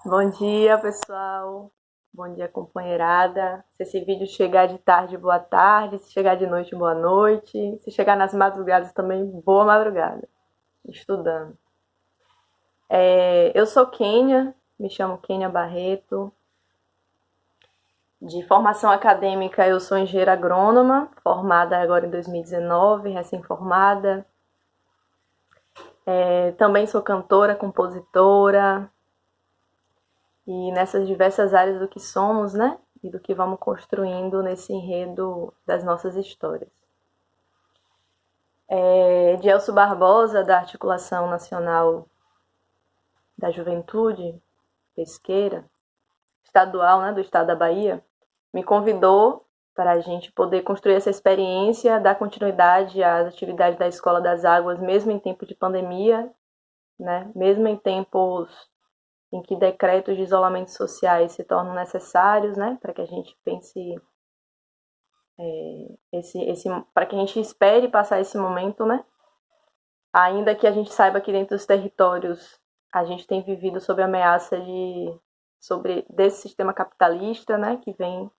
Bom dia, pessoal. Bom dia, companheirada. Se esse vídeo chegar de tarde, boa tarde. Se chegar de noite, boa noite. Se chegar nas madrugadas também, boa madrugada. Estudando. Eu sou Kênia, me chamo Kênia Barreto. De formação acadêmica, eu sou engenheira agrônoma, formada agora em 2019, recém-formada. Também sou cantora, compositora, e nessas diversas áreas do que somos, né? E do que vamos construindo nesse enredo das nossas histórias. De Elcio Barbosa, da Articulação Nacional da Juventude Pesqueira, estadual, né, do estado da Bahia, me convidou para a gente poder construir essa experiência, dar continuidade às atividades da Escola das Águas, mesmo em tempo de pandemia, né, mesmo em tempos em que decretos de isolamento sociais se tornam necessários, né, para que a gente pense para que a gente espere passar esse momento, né? Ainda que a gente saiba que dentro dos territórios a gente tem vivido sob a ameaça desse sistema capitalista, né, que vem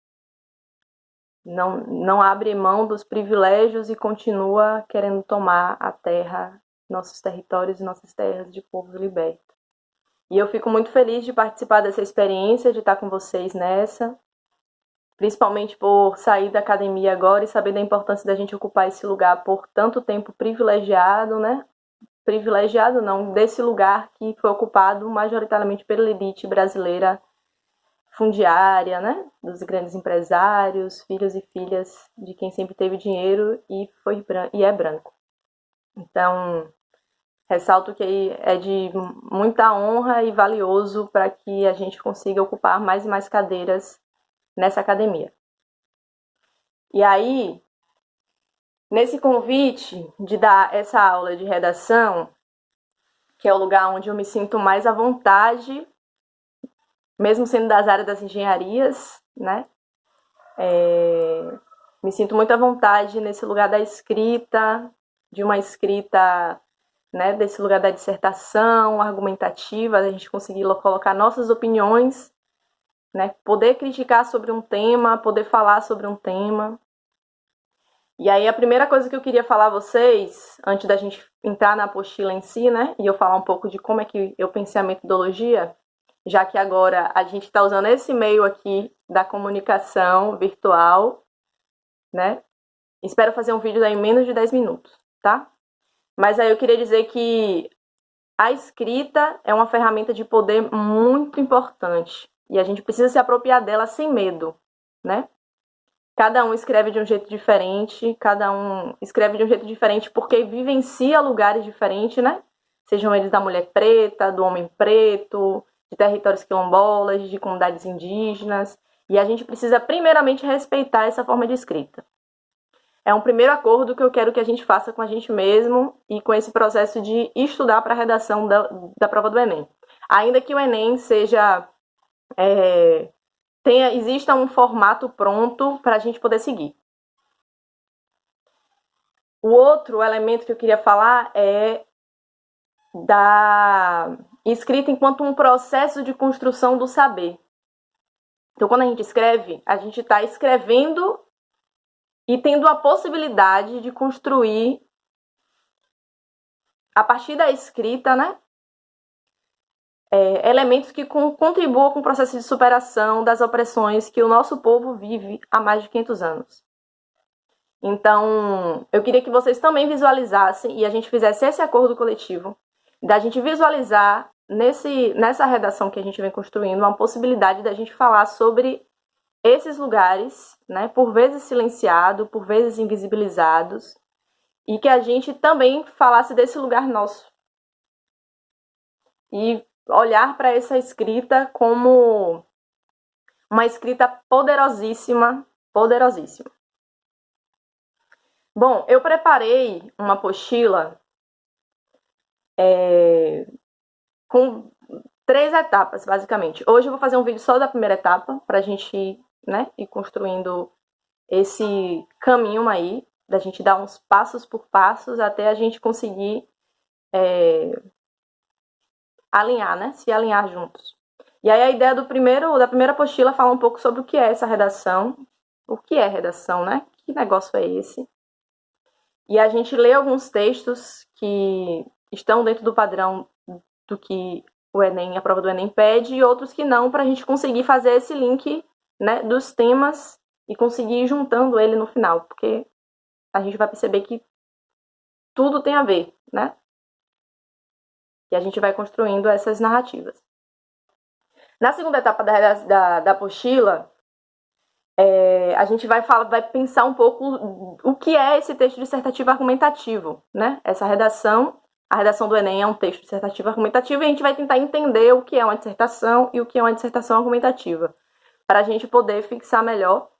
não abre mão dos privilégios e continua querendo tomar a terra, nossos territórios e nossas terras de povo liberto. E eu fico muito feliz de participar dessa experiência, de estar com vocês nessa, principalmente por sair da academia agora e saber da importância da gente ocupar esse lugar por tanto tempo privilegiado, né? Privilegiado não, desse lugar que foi ocupado majoritariamente pela elite brasileira fundiária, né? Dos grandes empresários, filhos e filhas de quem sempre teve dinheiro e é branco. Então, ressalto que é de muita honra e valioso para que a gente consiga ocupar mais e mais cadeiras nessa academia. E aí, nesse convite de dar essa aula de redação, que é o lugar onde eu me sinto mais à vontade, mesmo sendo das áreas das engenharias, né? Me sinto muito à vontade nesse lugar da escrita, de uma escrita, né, desse lugar da dissertação argumentativa, da gente conseguir colocar nossas opiniões, né, poder criticar sobre um tema, poder falar sobre um tema. E aí a primeira coisa que eu queria falar a vocês, antes da gente entrar na apostila em si, né, e eu falar um pouco de como é que eu pensei a metodologia, já que agora a gente está usando esse meio aqui da comunicação virtual, né? Espero fazer um vídeo em menos de 10 minutos, tá? Mas aí eu queria dizer que a escrita é uma ferramenta de poder muito importante e a gente precisa se apropriar dela sem medo, né? Cada um escreve de um jeito diferente, cada um escreve de um jeito diferente porque vivencia lugares diferentes, né? Sejam eles da mulher preta, do homem preto, de territórios quilombolas, de comunidades indígenas. E a gente precisa primeiramente respeitar essa forma de escrita. É um primeiro acordo que eu quero que a gente faça com a gente mesmo e com esse processo de estudar para a redação da prova do Enem. Ainda que o Enem seja exista um formato pronto para a gente poder seguir. O outro elemento que eu queria falar é da escrita enquanto um processo de construção do saber. Então, quando a gente escreve, a gente está escrevendo e tendo a possibilidade de construir, a partir da escrita, né, elementos que contribuam com o processo de superação das opressões que o nosso povo vive há mais de 500 anos. Então, eu queria que vocês também visualizassem e a gente fizesse esse acordo coletivo, da gente visualizar nessa redação que a gente vem construindo uma possibilidade da gente falar sobre esses lugares, né, por vezes silenciados, por vezes invisibilizados, e que a gente também falasse desse lugar nosso. E olhar para essa escrita como uma escrita poderosíssima, poderosíssima. Bom, eu preparei uma apostila com 3 etapas, basicamente. Hoje eu vou fazer um vídeo só da primeira etapa, para a gente ir construindo esse caminho aí, da gente dar uns passos por passos até a gente conseguir alinhar, né? Se alinhar juntos. E aí a ideia da primeira apostila fala um pouco sobre o que é essa redação, o que é redação, né? Que negócio é esse? E a gente lê alguns textos que estão dentro do padrão do que o Enem, a prova do Enem pede, e outros que não, para a gente conseguir fazer esse link, né, dos temas e conseguir ir juntando ele no final, porque a gente vai perceber que tudo tem a ver, né? E a gente vai construindo essas narrativas. Na segunda etapa da apostila, a gente vai pensar um pouco o que é esse texto dissertativo argumentativo, né? Essa redação, a redação do Enem é um texto dissertativo argumentativo e a gente vai tentar entender o que é uma dissertação e o que é uma dissertação argumentativa, para a gente poder fixar melhor.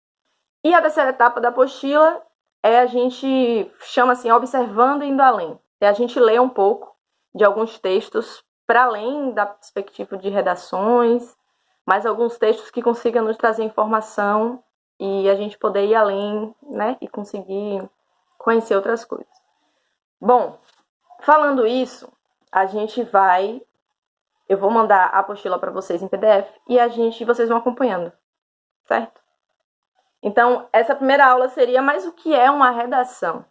E a terceira etapa da apostila a gente chama assim, observando e indo além. É a gente ler um pouco de alguns textos para além da perspectiva de redações, mas alguns textos que consigam nos trazer informação e a gente poder ir além, né, e conseguir conhecer outras coisas. Bom, falando isso, eu vou mandar a apostila para vocês em PDF e vocês vão acompanhando, certo? Então, essa primeira aula seria mais o que é uma redação.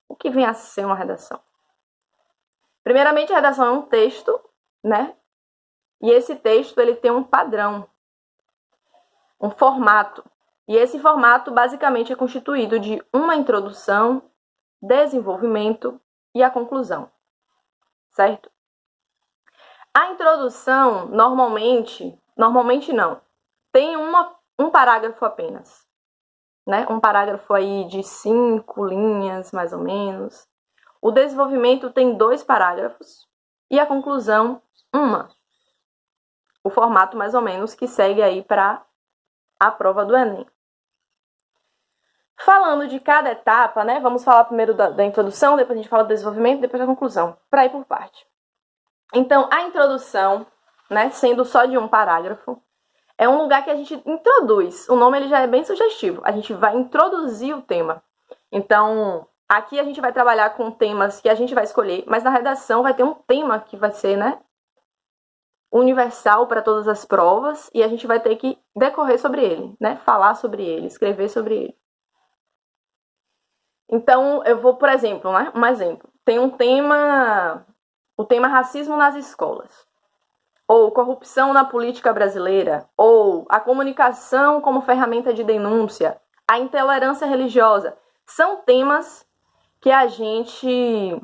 O que vem a ser uma redação? Primeiramente, a redação é um texto, né? E esse texto ele tem um padrão, um formato. E esse formato basicamente é constituído de uma introdução, desenvolvimento e a conclusão, certo? A introdução, normalmente não, tem um parágrafo apenas, né? Um parágrafo aí de 5 linhas, mais ou menos. O desenvolvimento tem 2 parágrafos e a conclusão, uma. O formato, mais ou menos, que segue aí para a prova do Enem. Falando de cada etapa, né? Vamos falar primeiro da introdução, depois a gente fala do desenvolvimento, depois da conclusão, para ir por parte. Então, a introdução, né, sendo só de um parágrafo, é um lugar que a gente introduz. O nome ele já é bem sugestivo. A gente vai introduzir o tema. Então, aqui a gente vai trabalhar com temas que a gente vai escolher, mas na redação vai ter um tema que vai ser, né, universal para todas as provas e a gente vai ter que decorrer sobre ele, né, falar sobre ele, escrever sobre ele. Então, eu vou, por exemplo, né, um exemplo. Tem o tema racismo nas escolas, ou corrupção na política brasileira, ou a comunicação como ferramenta de denúncia, a intolerância religiosa. São temas que a gente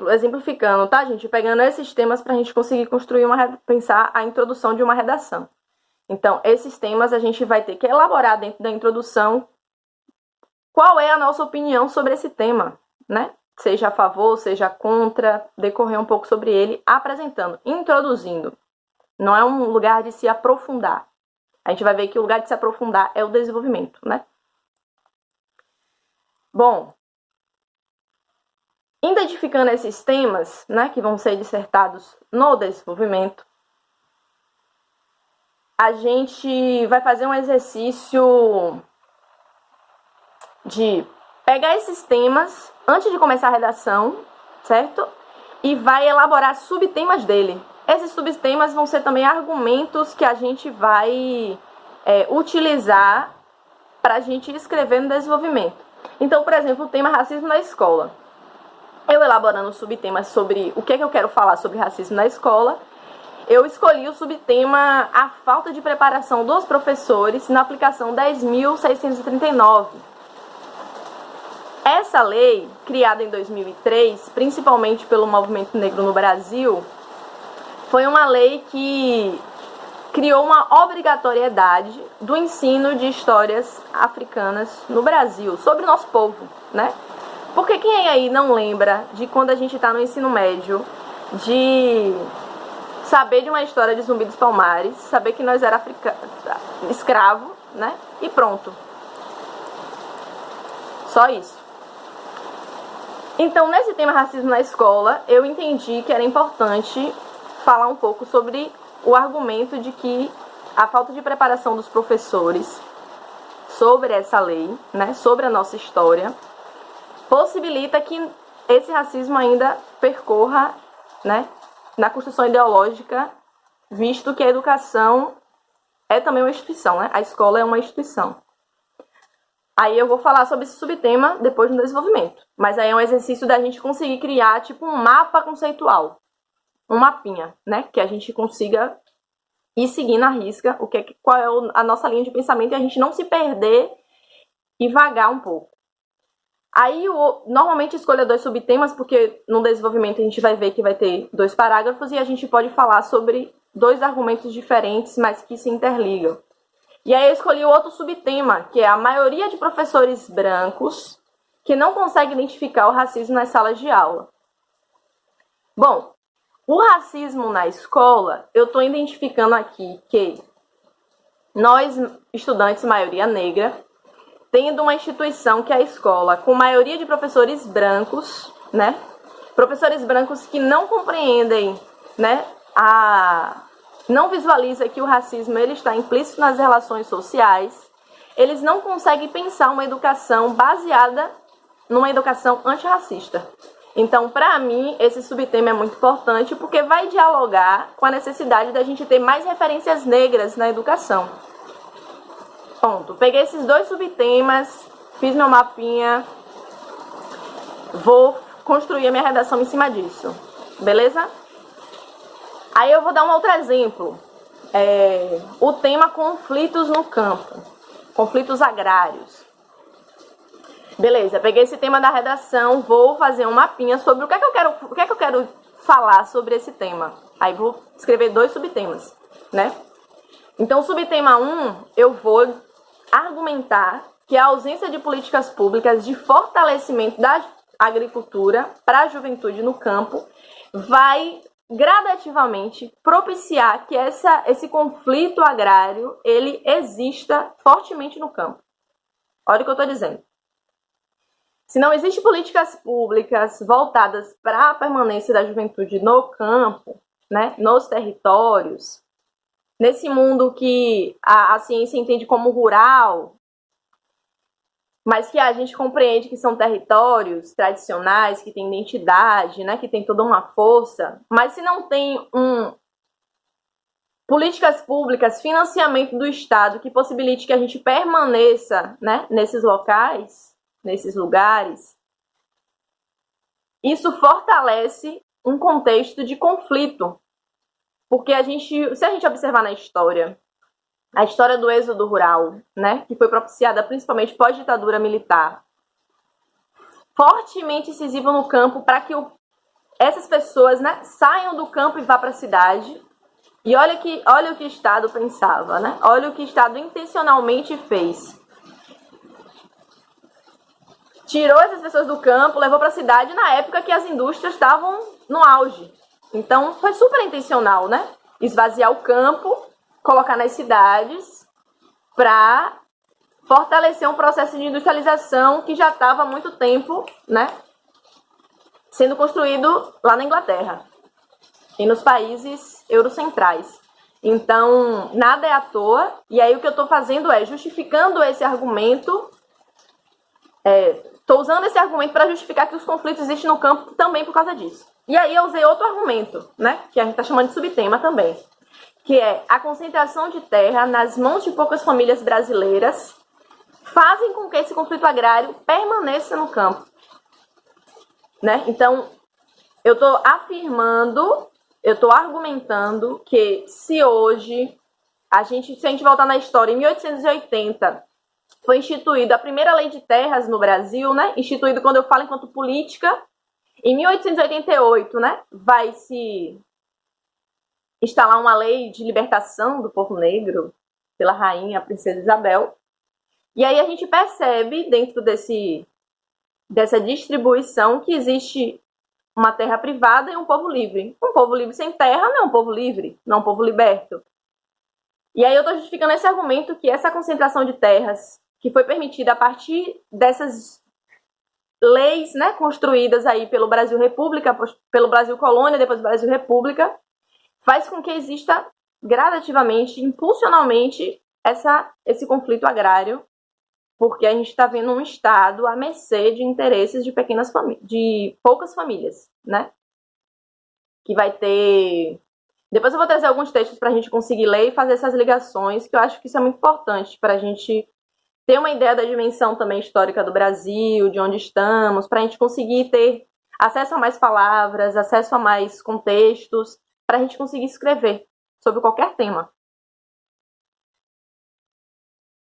exemplificando, tá, gente? Pegando esses temas para a gente conseguir construir pensar a introdução de uma redação. Então, esses temas a gente vai ter que elaborar dentro da introdução qual é a nossa opinião sobre esse tema, né? Seja a favor, seja contra, decorrer um pouco sobre ele, apresentando, introduzindo. Não é um lugar de se aprofundar. A gente vai ver que o lugar de se aprofundar é o desenvolvimento, né? Bom, identificando esses temas, né, que vão ser dissertados no desenvolvimento, a gente vai fazer um exercício de pegar esses temas antes de começar a redação, certo? E vai elaborar subtemas dele. Esses subtemas vão ser também argumentos que a gente vai utilizar para a gente escrever no desenvolvimento. Então, por exemplo, o tema racismo na escola. Eu elaborando subtemas sobre o que eu quero falar sobre racismo na escola, eu escolhi o subtema a falta de preparação dos professores na aplicação 10.639. Essa lei, criada em 2003, principalmente pelo movimento negro no Brasil, foi uma lei que criou uma obrigatoriedade do ensino de histórias africanas no Brasil, sobre o nosso povo, né? Porque quem aí não lembra de quando a gente está no ensino médio, de saber de uma história de Zumbi dos Palmares, saber que nós era escravo, né? E pronto. Só isso. Então, nesse tema racismo na escola, eu entendi que era importante falar um pouco sobre o argumento de que a falta de preparação dos professores sobre essa lei, né, sobre a nossa história, possibilita que esse racismo ainda percorra né, na construção ideológica, visto que a educação é também uma instituição, né? A escola é uma instituição. Aí eu vou falar sobre esse subtema depois no desenvolvimento. Mas aí é um exercício da gente conseguir criar, tipo, um mapa conceitual. Um mapinha, né? Que a gente consiga ir seguindo à risca qual é a nossa linha de pensamento e a gente não se perder e vagar um pouco. Aí eu normalmente escolho 2 subtemas, porque no desenvolvimento a gente vai ver que vai ter 2 parágrafos e a gente pode falar sobre 2 argumentos diferentes, mas que se interligam. E aí eu escolhi outro subtema, que é a maioria de professores brancos que não consegue identificar o racismo nas salas de aula. Bom, o racismo na escola, eu estou identificando aqui que nós, estudantes, maioria negra, tendo uma instituição que é a escola, com maioria de professores brancos, né? Professores brancos que não compreendem, né? Não visualiza que o racismo ele está implícito nas relações sociais. Eles não conseguem pensar uma educação baseada numa educação antirracista. Então, para mim, esse subtema é muito importante porque vai dialogar com a necessidade da gente ter mais referências negras na educação. Ponto. Peguei esses 2 subtemas, fiz meu mapinha, vou construir a minha redação em cima disso. Beleza? Aí eu vou dar um outro exemplo. O tema conflitos no campo. Conflitos agrários. Beleza, peguei esse tema da redação, vou fazer um mapinha sobre o que é que eu quero falar sobre esse tema. Aí vou escrever 2 subtemas, né? Então, subtema 1, eu vou argumentar que a ausência de políticas públicas de fortalecimento da agricultura para a juventude no campo vai gradativamente propiciar que esse conflito agrário ele exista fortemente no campo. Olha o que eu estou dizendo. Se não existem políticas públicas voltadas para a permanência da juventude no campo, né, nos territórios, nesse mundo que a ciência entende como rural, mas que a gente compreende que são territórios tradicionais, que têm identidade, né, que tem toda uma força, mas se não tem políticas públicas, financiamento do Estado que possibilite que a gente permaneça, né, nesses locais, nesses lugares, isso fortalece um contexto de conflito. Porque se a gente observar na história, a história do êxodo rural, né, que foi propiciada principalmente pós-ditadura militar, fortemente incisiva no campo para que essas pessoas, né, saiam do campo e vá para a cidade. E olha o que o Estado pensava, né? Olha o que o Estado intencionalmente fez. Tirou essas pessoas do campo, levou para a cidade na época que as indústrias estavam no auge. Então, foi super intencional, né? Esvaziar o campo, colocar nas cidades para fortalecer um processo de industrialização que já estava há muito tempo, né, sendo construído lá na Inglaterra e nos países eurocentrais. Então, nada é à toa. E aí o que eu estou fazendo é justificando esse argumento. Estou usando esse argumento para justificar que os conflitos existem no campo também por causa disso. E aí eu usei outro argumento, né, que a gente está chamando de subtema também, que é a concentração de terra nas mãos de poucas famílias brasileiras fazem com que esse conflito agrário permaneça no campo. Né? Então, eu estou afirmando, eu estou argumentando que se hoje, se a gente voltar na história, em 1880, foi instituída a primeira lei de terras no Brasil, né? Instituído quando eu falo enquanto política. Em 1888, né, vai se instalar uma lei de libertação do povo negro pela rainha, a princesa Isabel. E aí a gente percebe, dentro dessa distribuição, que existe uma terra privada e um povo livre. Um povo livre sem terra não é um povo livre, não é um povo liberto. E aí eu estou justificando esse argumento que essa concentração de terras, que foi permitida a partir dessas leis, né, construídas aí pelo Brasil República, pelo Brasil Colônia, depois do Brasil República, faz com que exista gradativamente, impulsionalmente, esse conflito agrário, porque a gente está vendo um Estado à mercê de interesses de poucas famílias, né, que vai ter... Depois eu vou trazer alguns textos para a gente conseguir ler e fazer essas ligações, que eu acho que isso é muito importante para a gente ter uma ideia da dimensão também histórica do Brasil, de onde estamos, para a gente conseguir ter acesso a mais palavras, acesso a mais contextos, para a gente conseguir escrever sobre qualquer tema.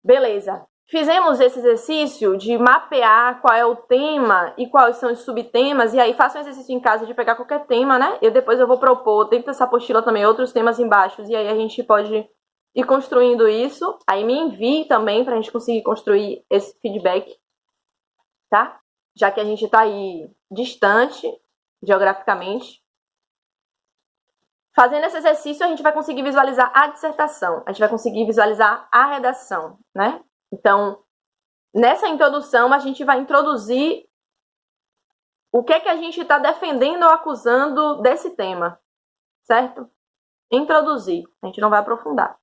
Beleza. Fizemos esse exercício de mapear qual é o tema e quais são os subtemas, e aí faça um exercício em casa de pegar qualquer tema, né? Depois eu vou propor dentro dessa apostila também outros temas embaixo, e aí a gente pode ir construindo isso. Aí me envie também para a gente conseguir construir esse feedback, tá? Já que a gente está aí distante geograficamente. Fazendo esse exercício, a gente vai conseguir visualizar a dissertação, a gente vai conseguir visualizar a redação, né? Então, nessa introdução, a gente vai introduzir o que é que a gente está defendendo ou acusando desse tema, certo? Introduzir, a gente não vai aprofundar.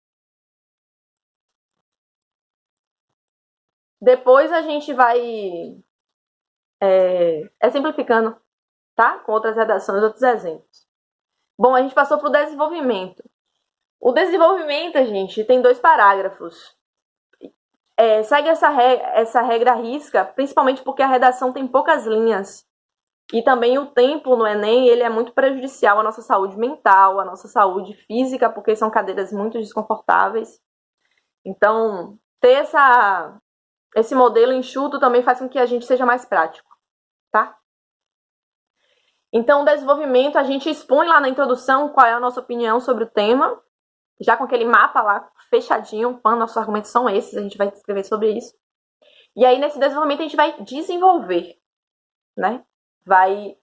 Depois a gente vai simplificando, tá? Com outras redações, outros exemplos. Bom, a gente passou para o desenvolvimento. O desenvolvimento, gente, tem 2 parágrafos. Segue essa regra à risca, principalmente porque a redação tem poucas linhas. E também o tempo no Enem, ele é muito prejudicial à nossa saúde mental, à nossa saúde física, porque são cadeiras muito desconfortáveis. Então, ter esse modelo enxuto também faz com que a gente seja mais prático, tá? Então, o desenvolvimento, a gente expõe lá na introdução qual é a nossa opinião sobre o tema, já com aquele mapa lá fechadinho, nossos argumentos são esses, a gente vai escrever sobre isso. E aí, nesse desenvolvimento, a gente vai desenvolver, né? Vai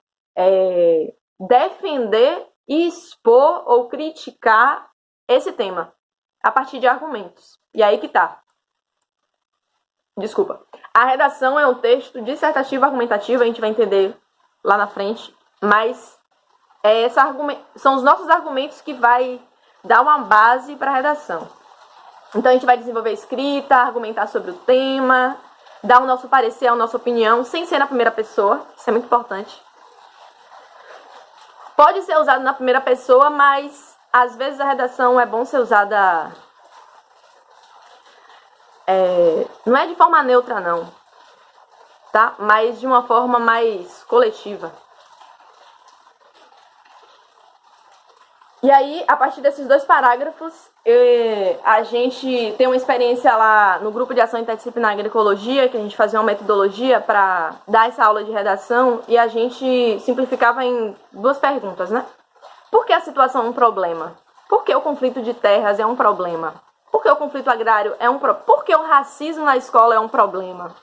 defender, expor ou criticar esse tema a partir de argumentos. E aí que tá. Desculpa. A redação é um texto dissertativo argumentativo, a gente vai entender lá na frente, mas são os nossos argumentos que vai dar uma base para a redação. Então a gente vai desenvolver a escrita, argumentar sobre o tema, dar o nosso parecer, a nossa opinião, sem ser na primeira pessoa, isso é muito importante. Pode ser usado na primeira pessoa, mas às vezes a redação é bom ser usada... não é de forma neutra, não, tá? Mas de uma forma mais coletiva. E aí, a partir desses 2 parágrafos, a gente tem uma experiência lá no grupo de ação interdisciplinar em agroecologia, que a gente fazia uma metodologia para dar essa aula de redação, e a gente simplificava em 2 perguntas, né? Por que a situação é um problema? Por que o conflito de terras é um problema? Por que o conflito agrário é um problema? Por que o racismo na escola é um problema?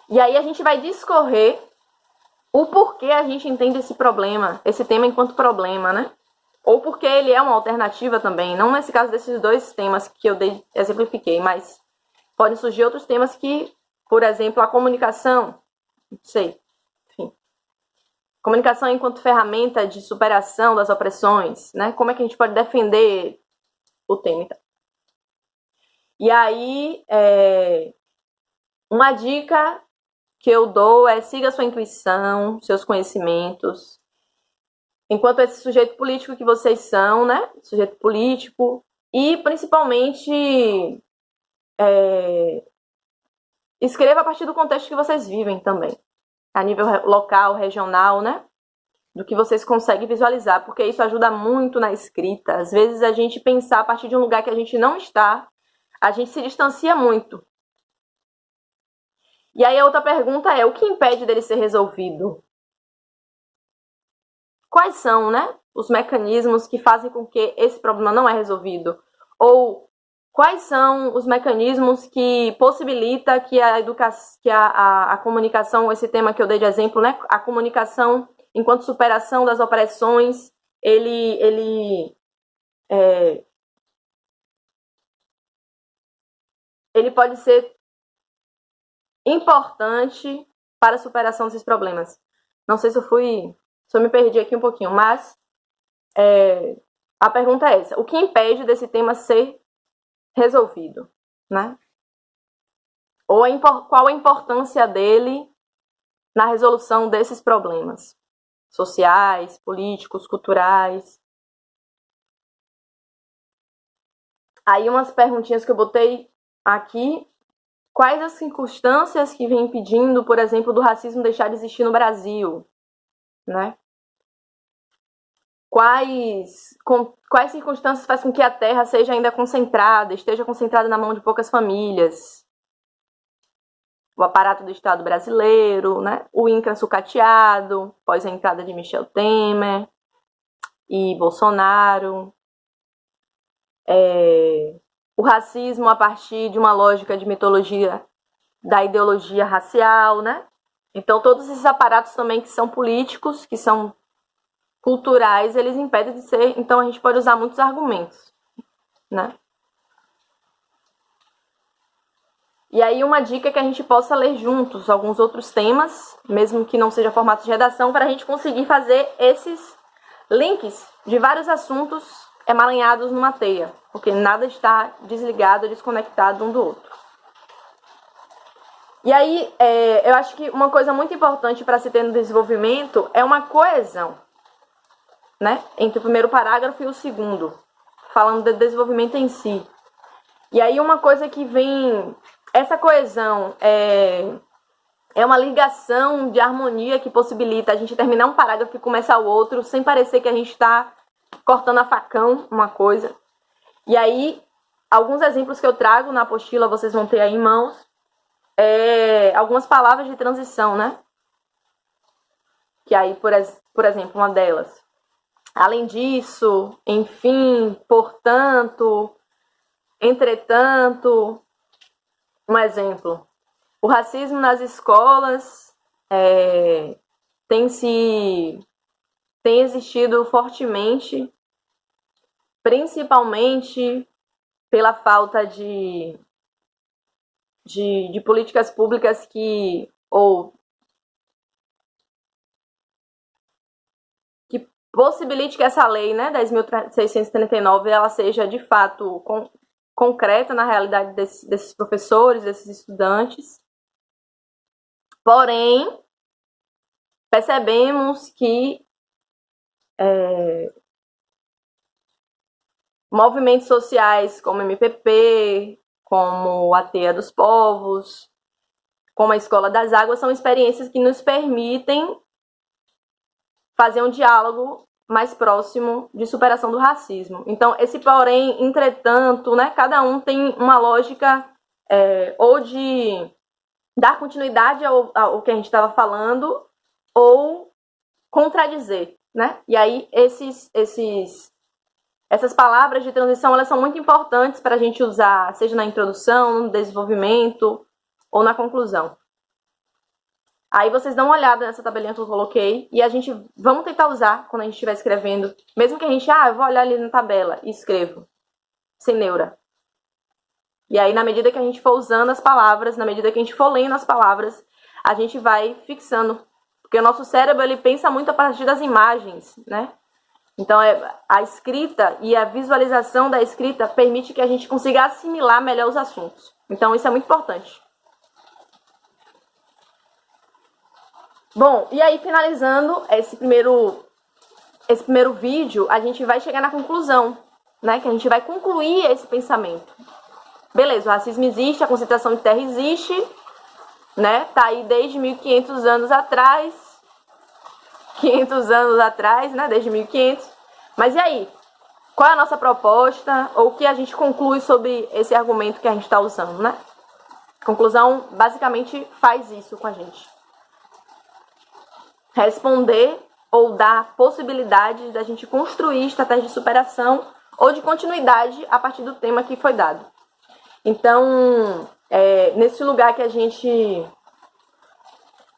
E aí a gente vai discorrer o porquê a gente entende esse problema, esse tema enquanto problema, né? Ou porque ele é uma alternativa também. Não nesse caso desses 2 temas que eu exemplifiquei, mas podem surgir outros temas que, por exemplo, a comunicação, não sei, enfim. Comunicação enquanto ferramenta de superação das opressões, né? Como é que a gente pode defender o tema, então? E aí, uma dica que eu dou é: siga sua intuição, seus conhecimentos. Enquanto esse sujeito político que vocês são, né? Sujeito político. E, principalmente, escreva a partir do contexto que vocês vivem também. A nível local, regional, né? Do que vocês conseguem visualizar. Porque isso ajuda muito na escrita. Às vezes, a gente pensar a partir de um lugar que a gente não está, a gente se distancia muito. E aí a outra pergunta é: o que impede dele ser resolvido? Quais são, né, os mecanismos que fazem com que esse problema não é resolvido? Ou quais são os mecanismos que possibilitam que a comunicação, esse tema que eu dei de exemplo, né, a comunicação enquanto superação das opressões, ele pode ser importante para a superação desses problemas. Não sei se eu me perdi aqui um pouquinho, mas a pergunta é essa: o que impede desse tema ser resolvido, né? Ou qual a importância dele na resolução desses problemas sociais, políticos, culturais. Aí umas perguntinhas que eu botei aqui. Quais as circunstâncias que vêm impedindo, por exemplo, do racismo deixar de existir no Brasil? Né? Quais circunstâncias fazem com que a terra seja ainda concentrada, esteja concentrada na mão de poucas famílias? O aparato do Estado brasileiro, né? O INCRA sucateado, após a entrada de Michel Temer e Bolsonaro. O racismo a partir de uma lógica de mitologia da ideologia racial, né? Então, todos esses aparatos também que são políticos, que são culturais, eles impedem de ser. Então, a gente pode usar muitos argumentos, né? E aí, uma dica é que a gente possa ler juntos alguns outros temas, mesmo que não seja formato de redação, para a gente conseguir fazer esses links de vários assuntos emaranhados numa teia, porque nada está desligado, desconectado um do outro. E aí, eu acho que uma coisa muito importante para se ter no desenvolvimento é uma coesão, né, entre o primeiro parágrafo e o segundo, falando do desenvolvimento em si. E aí uma coisa que vem... Essa coesão é uma ligação de harmonia que possibilita a gente terminar um parágrafo e começar o outro, sem parecer que a gente está cortando a facão uma coisa. E aí, alguns exemplos que eu trago na apostila, vocês vão ter aí em mãos, algumas palavras de transição, né? Que aí, por exemplo, uma delas. Além disso, enfim, portanto, entretanto, um exemplo. O racismo nas escolas tem existido fortemente, principalmente pela falta de políticas públicas que possibilite que essa lei, né, 10.639, ela seja de fato concreta na realidade desses professores, desses estudantes. Porém, percebemos que movimentos sociais como MPP, como a Teia dos Povos, como a Escola das Águas, são experiências que nos permitem fazer um diálogo mais próximo de superação do racismo. Então, esse porém, entretanto, né, cada um tem uma lógica ou de dar continuidade ao que a gente estava falando, ou contradizer, né? E aí, essas palavras de transição, elas são muito importantes para a gente usar, seja na introdução, no desenvolvimento ou na conclusão. Aí vocês dão uma olhada nessa tabelinha que eu coloquei e vamos tentar usar quando a gente estiver escrevendo. Mesmo que a gente, eu vou olhar ali na tabela e escrevo, sem neura. E aí, na medida que a gente for usando as palavras, na medida que a gente for lendo as palavras, a gente vai fixando. Porque o nosso cérebro, ele pensa muito a partir das imagens, né? Então, a escrita e a visualização da escrita permite que a gente consiga assimilar melhor os assuntos. Então, isso é muito importante. Bom, e aí, finalizando esse primeiro vídeo, a gente vai chegar na conclusão, né? Que a gente vai concluir esse pensamento. Beleza, o racismo existe, a concentração de terra existe, né? Tá aí desde 1500 anos atrás, 500 anos atrás, né? Desde 1500. Mas e aí? Qual é a nossa proposta? Ou o que a gente conclui sobre esse argumento que a gente está usando, né? A conclusão, basicamente, faz isso com a gente. Responder ou dar possibilidade da gente construir estratégias de superação ou de continuidade a partir do tema que foi dado. Então, nesse lugar que a gente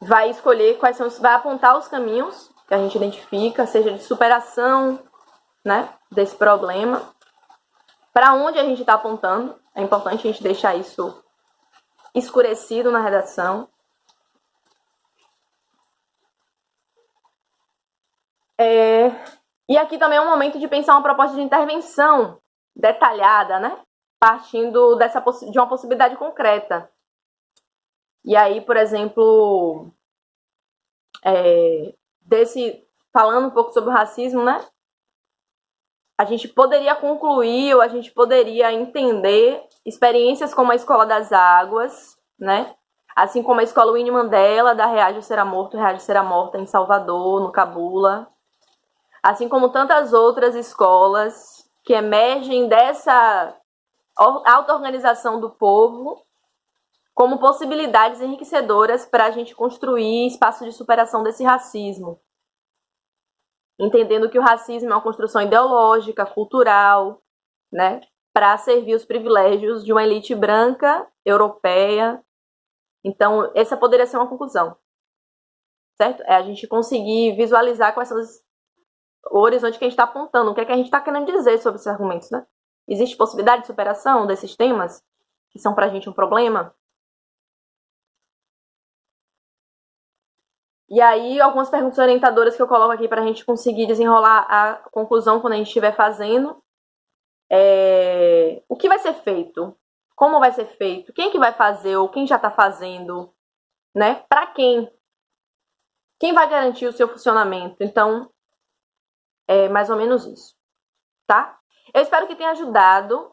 vai escolher vai apontar os caminhos que a gente identifica, seja de superação, né, desse problema, para onde a gente está apontando. É importante a gente deixar isso escurecido na redação. E aqui também é um momento de pensar uma proposta de intervenção detalhada, né? Partindo de uma possibilidade concreta. E aí, por exemplo, falando um pouco sobre o racismo, né? A gente poderia concluir ou a gente poderia entender experiências como a Escola das Águas, né? Assim como a Escola Winnie Mandela, da Reage ou Será Morto, Reage ou Será Morta, em Salvador, no Cabula. Assim como tantas outras escolas que emergem dessa auto-organização do povo como possibilidades enriquecedoras para a gente construir espaço de superação desse racismo. Entendendo que o racismo é uma construção ideológica, cultural, né, para servir os privilégios de uma elite branca, europeia. Então, essa poderia ser uma conclusão, certo? É a gente conseguir visualizar quais são o horizonte que a gente está apontando, o que é que a gente está querendo dizer sobre esses argumentos, né? Existe possibilidade de superação desses temas que são para a gente um problema? E aí, algumas perguntas orientadoras que eu coloco aqui para a gente conseguir desenrolar a conclusão quando a gente estiver fazendo. O que vai ser feito? Como vai ser feito? Quem que vai fazer ou quem já está fazendo? Né? Para quem? Quem vai garantir o seu funcionamento? Então, é mais ou menos isso, tá? Eu espero que tenha ajudado.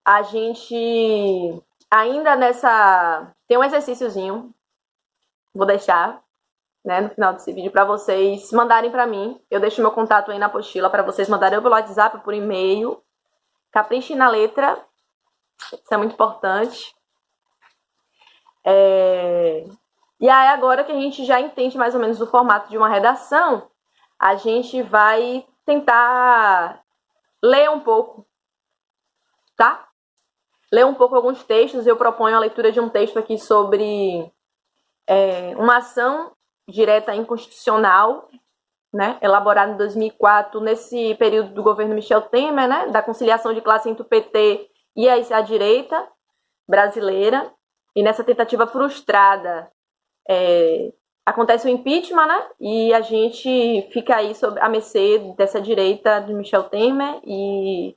A gente ainda tem um exercíciozinho, vou deixar, né, no final desse vídeo para vocês mandarem para mim. Eu deixo meu contato aí na apostila para vocês mandarem pelo WhatsApp, por e-mail. Caprichem na letra, isso é muito importante. E aí, agora que a gente já entende mais ou menos o formato de uma redação, a gente vai tentar ler um pouco, tá? Ler um pouco alguns textos. Eu proponho a leitura de um texto aqui sobre uma ação direta inconstitucional, né, elaborada em 2004, nesse período do governo Michel Temer, né, da conciliação de classe entre o PT e a direita brasileira. E nessa tentativa frustrada, acontece o impeachment, né, e a gente fica aí sob a mercê dessa direita de Michel Temer e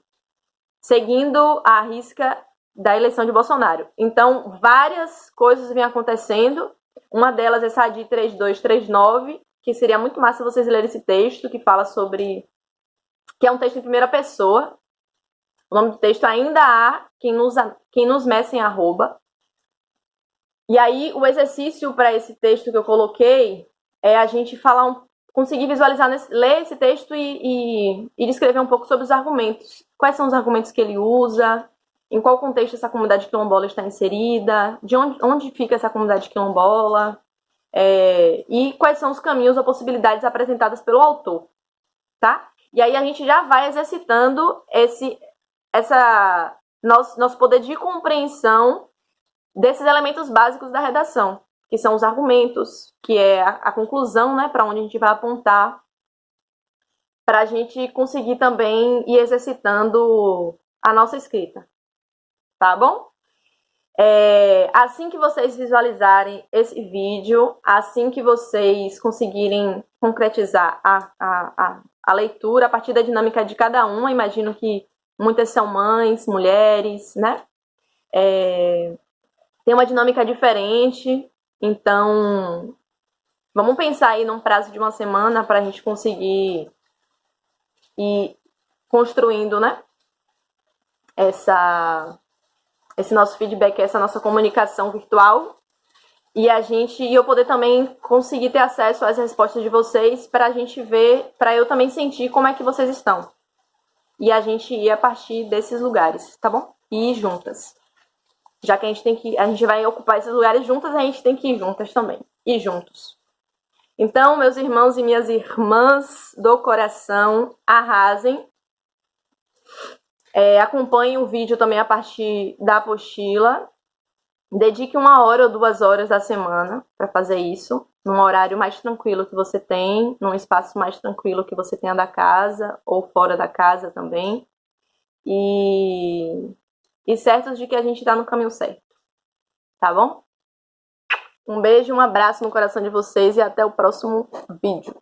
seguindo a risca da eleição de Bolsonaro. Então, várias coisas vêm acontecendo. Uma delas é essa ADI 3239, que seria muito massa vocês lerem esse texto, que fala sobre... que é um texto em primeira pessoa. O nome do texto ainda há quem nos meça em arroba. E aí, o exercício para esse texto que eu coloquei é a gente conseguir visualizar, ler esse texto e descrever um pouco sobre os argumentos. Quais são os argumentos que ele usa, em qual contexto essa comunidade quilombola está inserida, de onde fica essa comunidade quilombola, e quais são os caminhos ou possibilidades apresentadas pelo autor, tá? E aí a gente já vai exercitando nosso poder de compreensão desses elementos básicos da redação, que são os argumentos, que é a conclusão, né, para onde a gente vai apontar, para a gente conseguir também ir exercitando a nossa escrita. Tá bom? Assim que vocês visualizarem esse vídeo, assim que vocês conseguirem concretizar a leitura a partir da dinâmica de cada uma, imagino que muitas são mães, mulheres, né? Tem uma dinâmica diferente, então vamos pensar aí num prazo de uma semana para a gente conseguir ir construindo, né? Esse nosso feedback, essa nossa comunicação virtual, e eu poder também conseguir ter acesso às respostas de vocês para a gente ver, para eu também sentir como é que vocês estão. E a gente ir a partir desses lugares, tá bom? E ir juntas. Já que a gente vai ocupar esses lugares juntas, a gente tem que ir juntas também. Ir juntos. Então, meus irmãos e minhas irmãs do coração, arrasem. Acompanhe o vídeo também a partir da apostila. Dedique 1 hora ou 2 horas da semana para fazer isso, num horário mais tranquilo que você tem, num espaço mais tranquilo que você tenha da casa ou fora da casa também. E certos de que a gente está no caminho certo. Tá bom? Um beijo, um abraço no coração de vocês e até o próximo vídeo.